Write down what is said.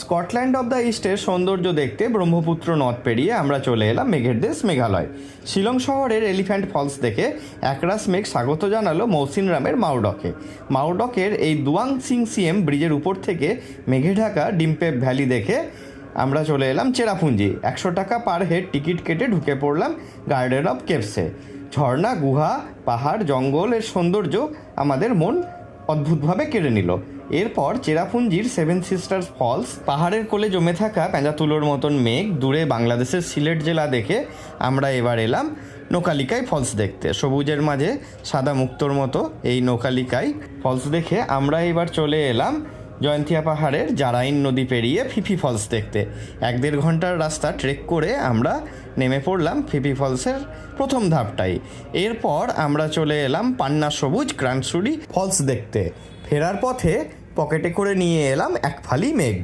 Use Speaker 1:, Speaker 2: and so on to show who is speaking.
Speaker 1: Scotland of the ইস্টের সৌন্দর্য দেখতে ব্রহ্মপুত্র নদ পেরিয়ে আমরা চলে এলাম মেঘের দেশ মেঘালয়। শিলং শহরের এলিফ্যান্ট ফলস দেখে একরাশ মেঘ স্বাগত জানালো মৌসিনরামের মাউডকে। মাউডকের এই দুয়াং সিং সিএম ব্রিজের উপর থেকে মেঘে ঢাকা ডিম্পেপ ভ্যালি দেখে আমরা চলে এলাম চেরাপুঞ্জি। 100 টাকা পার হেড টিকিট কেটে ঢুকে পড়লাম গার্ডেন অফ কেভসে। ঝর্ণা, গুহা, পাহাড়, জঙ্গলের সৌন্দর্য আমাদের মন অদ্ভুতভাবে কেড়ে নিল। এরপর চেরাপুঞ্জির 7 সিস্টার্স ফলস, পাহাড়ের কোলে জমে থাকা পেঁজাতুলোর মতন মেঘ, দূরে বাংলাদেশের সিলেট জেলা দেখে আমরা এবার এলাম নোকালিকাই ফলস দেখতে। সবুজের মাঝে সাদা মুক্তোর মতো এই নোকালিকাই ফলস দেখে আমরা এবার চলে এলাম জয়ন্তিয়া পাহাড়ের জারাইন নদী পেরিয়ে ফিফি ফলস দেখতে। 1-1.5 ঘন্টার রাস্তা ট্রেক করে আমরা নেমে পড়লাম ফিফি ফলসের প্রথম ধাপটাই। এরপর আমরা চলে এলাম পান্না সবুজ ক্রান্সুরি ফলস দেখতে। ফেরার পথে পকেটে করে নিয়ে এলাম এক ফালি মেঘ।